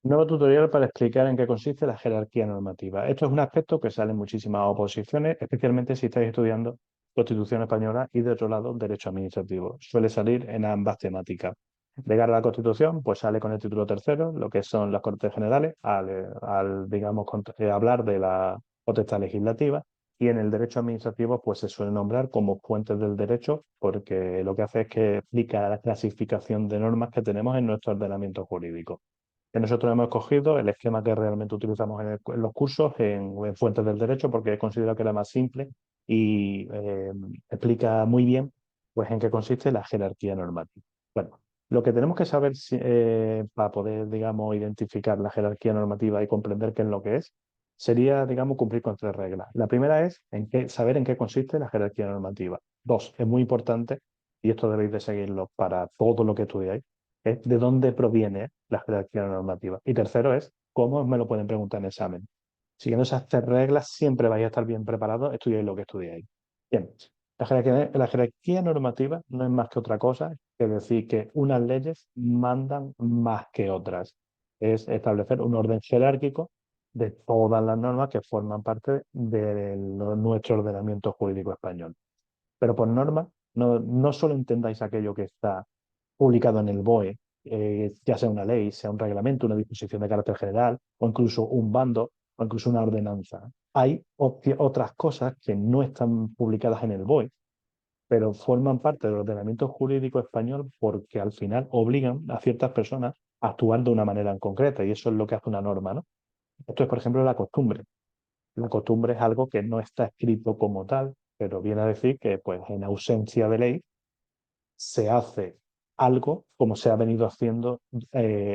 Nuevo tutorial para explicar en qué consiste la jerarquía normativa. Esto es un aspecto que sale en muchísimas oposiciones, especialmente si estáis estudiando Constitución española y de otro lado Derecho administrativo. Suele salir en ambas temáticas. De cara a la Constitución, pues sale con el título tercero, lo que son las Cortes Generales, digamos, hablar de la potestad legislativa, y en el derecho administrativo, pues se suele nombrar como fuentes del derecho, porque lo que hace es que explica la clasificación de normas que tenemos en nuestro ordenamiento jurídico. Que nosotros hemos escogido el esquema que realmente utilizamos en los cursos, en Fuentes del Derecho, porque considero que era más simple y explica muy bien pues, en qué consiste la jerarquía normativa. Bueno, lo que tenemos que saber para poder, digamos, identificar la jerarquía normativa y comprender qué es lo que es, sería, digamos, cumplir con tres reglas. La primera es saber en qué consiste la jerarquía normativa. Dos, es muy importante, y esto debéis de seguirlo para todo lo que estudiáis, es de dónde proviene la jerarquía normativa. Y tercero es cómo me lo pueden preguntar en examen. Siguiendo esas tres reglas, siempre vais a estar bien preparados, estudiéis lo que estudiáis. Bien, la jerarquía normativa no es más que otra cosa que decir que unas leyes mandan más que otras. Es establecer un orden jerárquico de todas las normas que forman parte de nuestro ordenamiento jurídico español. Pero por norma, no solo entendáis aquello que está publicado en el BOE, ya sea una ley, sea un reglamento, una disposición de carácter general, o incluso un bando, o incluso una ordenanza. Hay otras cosas que no están publicadas en el BOE, pero forman parte del ordenamiento jurídico español porque al final obligan a ciertas personas a actuar de una manera en concreta, y eso es lo que hace una norma, ¿no? Esto es, por ejemplo, la costumbre. La costumbre es algo que no está escrito como tal, pero viene a decir que, pues, en ausencia de ley, se hace algo como se ha venido haciendo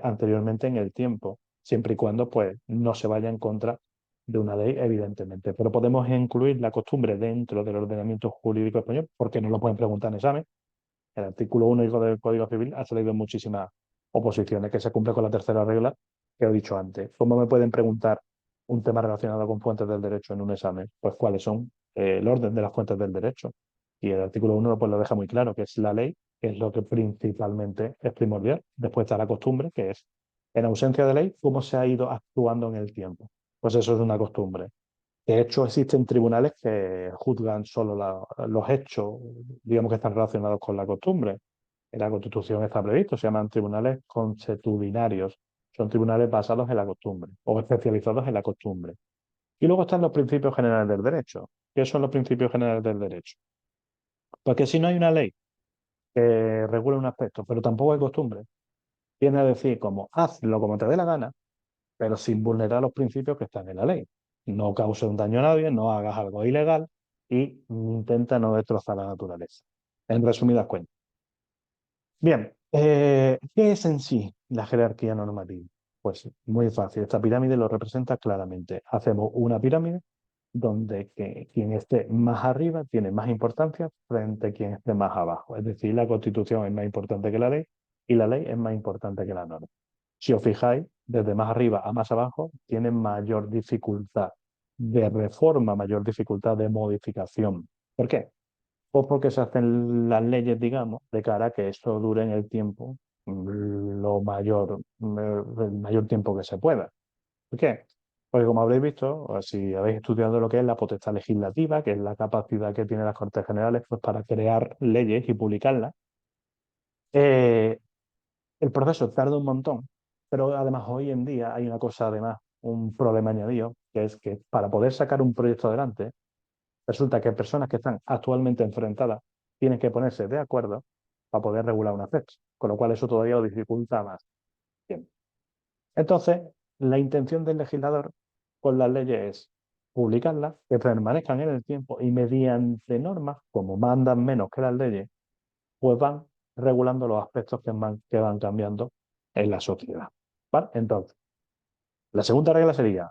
anteriormente en el tiempo, siempre y cuando pues, no se vaya en contra de una ley, evidentemente. Pero podemos incluir la costumbre dentro del ordenamiento jurídico español, porque no lo pueden preguntar en examen. El artículo 1 del Código Civil ha salido en muchísimas oposiciones, que se cumple con la tercera regla que he dicho antes. ¿Cómo me pueden preguntar un tema relacionado con fuentes del derecho en un examen? Pues cuáles son el orden de las fuentes del derecho. Y el artículo 1 pues, lo deja muy claro, que es la ley, que es lo que principalmente es primordial. Después está la costumbre, que es, en ausencia de ley, cómo se ha ido actuando en el tiempo. Pues eso es una costumbre. De hecho, existen tribunales que juzgan solo los hechos, digamos que están relacionados con la costumbre. En la Constitución está previsto, se llaman tribunales consuetudinarios. Son tribunales basados en la costumbre o especializados en la costumbre. Y luego están los principios generales del derecho. ¿Qué son los principios generales del derecho? Porque si no hay una ley que regule un aspecto, pero tampoco hay costumbre, viene a decir como hazlo como te dé la gana, pero sin vulnerar los principios que están en la ley. No cause un daño a nadie, no hagas algo ilegal y intenta no destrozar la naturaleza. En resumidas cuentas. Bien, ¿qué es en sí la jerarquía normativa? Pues muy fácil, esta pirámide lo representa claramente. Hacemos una pirámide donde quien esté más arriba tiene más importancia frente a quien esté más abajo. Es decir, la Constitución es más importante que la ley y la ley es más importante que la norma. Si os fijáis, desde más arriba a más abajo, tienen mayor dificultad de reforma, mayor dificultad de modificación. ¿Por qué? Pues porque se hacen las leyes, digamos, de cara a que esto dure en el tiempo, el mayor tiempo que se pueda. ¿Por qué? Porque como habréis visto, o si habéis estudiado lo que es la potestad legislativa, que es la capacidad que tienen las Cortes Generales pues, para crear leyes y publicarlas, eh, el proceso tarda un montón, pero además hoy en día hay una cosa, además, un problema añadido, que es que para poder sacar un proyecto adelante, resulta que personas que están actualmente enfrentadas tienen que ponerse de acuerdo para poder regular una fecha, con lo cual eso todavía lo dificulta más. Bien. Entonces, la intención del legislador con las leyes es publicarlas, que permanezcan en el tiempo y mediante normas, como mandan menos que las leyes, pues van regulando los aspectos que van cambiando en la sociedad. ¿Vale? Entonces, la segunda regla sería,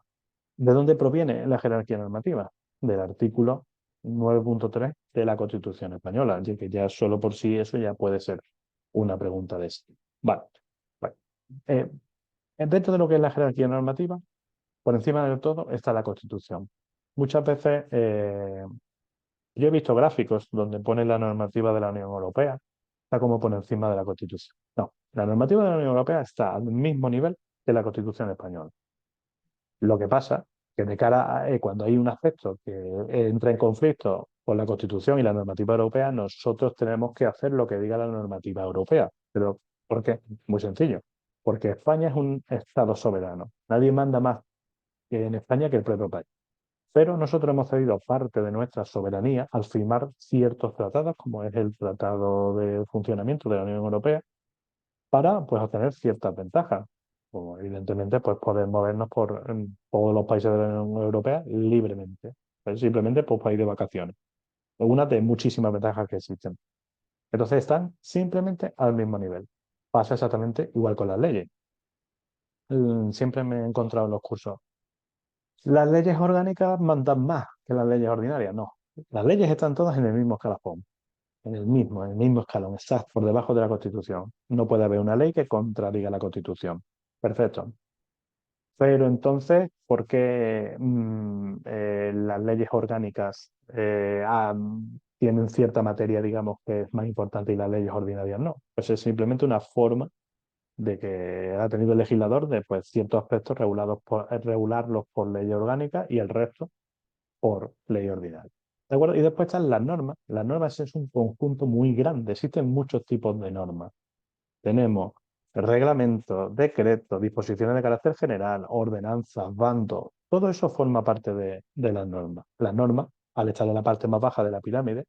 ¿de dónde proviene la jerarquía normativa? Del artículo 9.3 de la Constitución española, así que ya solo por sí eso ya puede ser una pregunta de este. Vale. Vale. Eh, Dentro de lo que es la jerarquía normativa, por encima de todo está la Constitución. Muchas veces yo he visto gráficos donde pone la normativa de la Unión Europea, está como por encima de la Constitución. No, la normativa de la Unión Europea está al mismo nivel que la Constitución española. Lo que pasa que de cara a cuando hay un aspecto que entra en conflicto con la Constitución y la normativa europea, nosotros tenemos que hacer lo que diga la normativa europea. Pero, ¿por qué? Muy sencillo. Porque España es un Estado soberano. Nadie manda más que en España que el propio país. Pero nosotros hemos cedido parte de nuestra soberanía al firmar ciertos tratados, como es el Tratado de Funcionamiento de la Unión Europea, para pues, obtener ciertas ventajas. Como evidentemente, pues poder movernos por todos los países de la Unión Europea libremente. Pues, simplemente pues, para ir de vacaciones. Una de muchísimas ventajas que existen. Entonces están simplemente al mismo nivel. Pasa exactamente igual con las leyes. Siempre me he encontrado en los cursos. Las leyes orgánicas mandan más que las leyes ordinarias. No. Las leyes están todas en el mismo escalafón. En el mismo escalón, estás por debajo de la Constitución. No puede haber una ley que contradiga la Constitución. Perfecto. Pero entonces, ¿por qué las leyes orgánicas tienen cierta materia, digamos, que es más importante y las leyes ordinarias no? Pues es simplemente una forma de que ha tenido el legislador de pues, ciertos aspectos regularlos por ley orgánica y el resto por ley ordinaria. ¿De acuerdo? Y después están las normas. Las normas es un conjunto muy grande. Existen muchos tipos de normas. Tenemos reglamentos, decretos, disposiciones de carácter general, ordenanzas, bandos. Todo eso forma parte de las normas. Las normas, al estar en la parte más baja de la pirámide,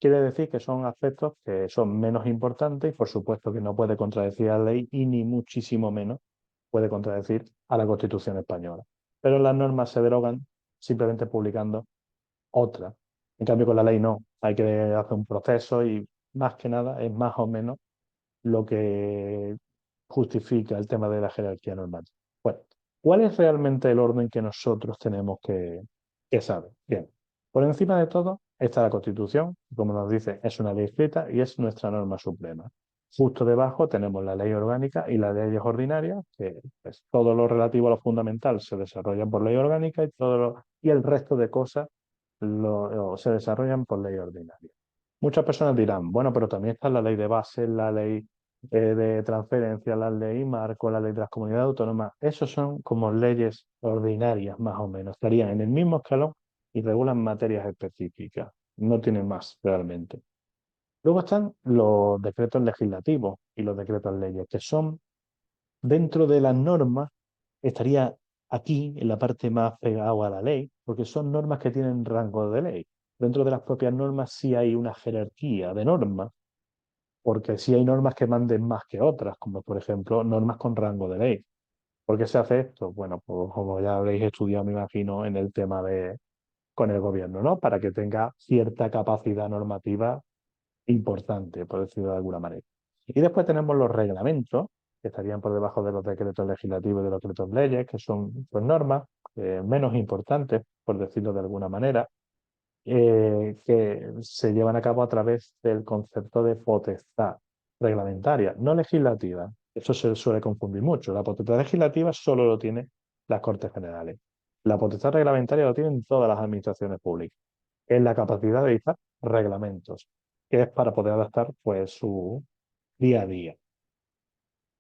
quiere decir que son aspectos que son menos importantes y por supuesto que no puede contradecir a la ley y ni muchísimo menos puede contradecir a la Constitución española. Pero las normas se derogan simplemente publicando otras. En cambio, con la ley no. Hay que hacer un proceso y más que nada es más o menos lo que justifica el tema de la jerarquía normativa. Bueno, ¿cuál es realmente el orden que nosotros tenemos que saber? Bien, por encima de todo está la Constitución, como nos dice, es una ley escrita y es nuestra norma suprema. Justo debajo tenemos la ley orgánica y las leyes ordinarias, que pues, todo lo relativo a lo fundamental se desarrolla por ley orgánica y el resto de cosas se desarrollan por ley ordinaria. Muchas personas dirán, bueno, pero también está la ley de base, la ley de transferencia, la ley marco, la ley de las comunidades autónomas. Esos son como leyes ordinarias, más o menos. Estarían en el mismo escalón y regulan materias específicas. No tienen más realmente. Luego están los decretos legislativos y los decretos leyes, que son dentro de las normas, estaría aquí en la parte más pegada a la ley, porque son normas que tienen rango de ley. Dentro de las propias normas sí hay una jerarquía de normas, porque sí hay normas que manden más que otras, como por ejemplo normas con rango de ley. ¿Por qué se hace esto? Bueno, pues como ya habréis estudiado, me imagino, en el tema de con el gobierno, ¿no? Para que tenga cierta capacidad normativa importante, por decirlo de alguna manera. Y después tenemos los reglamentos, que estarían por debajo de los decretos legislativos y de los decretos leyes, que son pues, normas menos importantes, por decirlo de alguna manera, que se llevan a cabo a través del concepto de potestad reglamentaria, no legislativa. Eso se suele confundir mucho. La potestad legislativa solo lo tiene las Cortes Generales. La potestad reglamentaria lo tienen todas las administraciones públicas. Es la capacidad de dictar reglamentos, que es para poder adaptar pues, su día a día.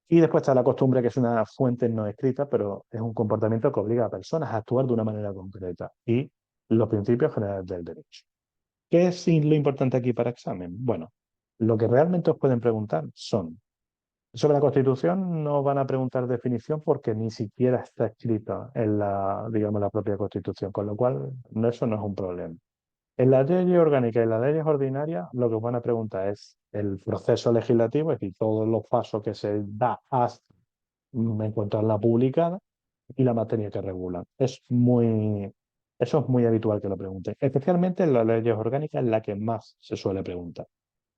Y después está la costumbre, que es una fuente no escrita, pero es un comportamiento que obliga a personas a actuar de una manera concreta. Y los principios generales del derecho. ¿Qué es lo importante aquí para examen? Bueno, lo que realmente os pueden preguntar son, sobre la Constitución no van a preguntar definición porque ni siquiera está escrita en la, digamos, la propia Constitución, con lo cual eso no es un problema. En la ley orgánica y en las leyes ordinarias lo que os van a preguntar es el proceso legislativo, es decir, todos los pasos que se da hasta encontrarla publicada y la materia que regulan. Eso es muy habitual que lo pregunten, especialmente en las leyes orgánicas, en la que más se suele preguntar.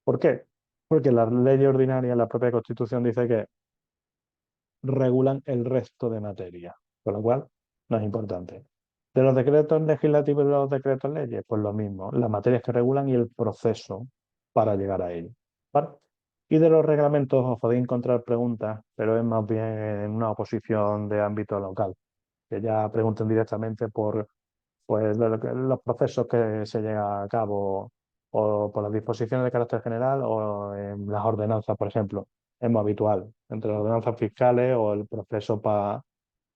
¿Por qué? Porque la ley ordinaria, la propia Constitución dice que regulan el resto de materia, con lo cual no es importante. De los decretos legislativos y de los decretos leyes, pues lo mismo, las materias que regulan y el proceso para llegar a ello. ¿Vale? Y de los reglamentos os podéis encontrar preguntas, pero es más bien en una oposición de ámbito local, que ya pregunten directamente por pues, los procesos que se llegan a cabo o por las disposiciones de carácter general o en las ordenanzas, por ejemplo. es muy habitual entre las ordenanzas fiscales o el proceso para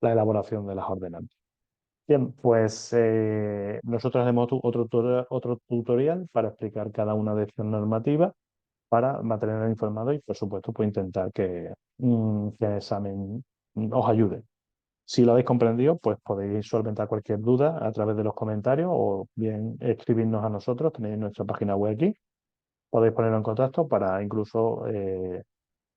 la elaboración de las ordenanzas. Bien, pues nosotros haremos otro tutorial para explicar cada una de estas normativas para mantener informado y, por supuesto, pues intentar que el examen os ayude. Si lo habéis comprendido, pues podéis solventar cualquier duda a través de los comentarios o bien escribirnos a nosotros. Tenéis nuestra página web aquí. Podéis ponerlo en contacto para incluso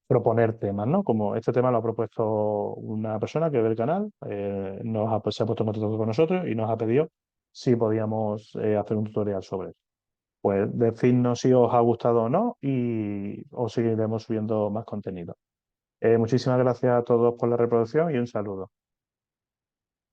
proponer temas, ¿no? Como este tema lo ha propuesto una persona que ve el canal, se ha puesto en contacto con nosotros y nos ha pedido si podíamos hacer un tutorial sobre eso. Pues decidnos si os ha gustado o no y os seguiremos subiendo más contenido. Muchísimas gracias a todos por la reproducción y un saludo.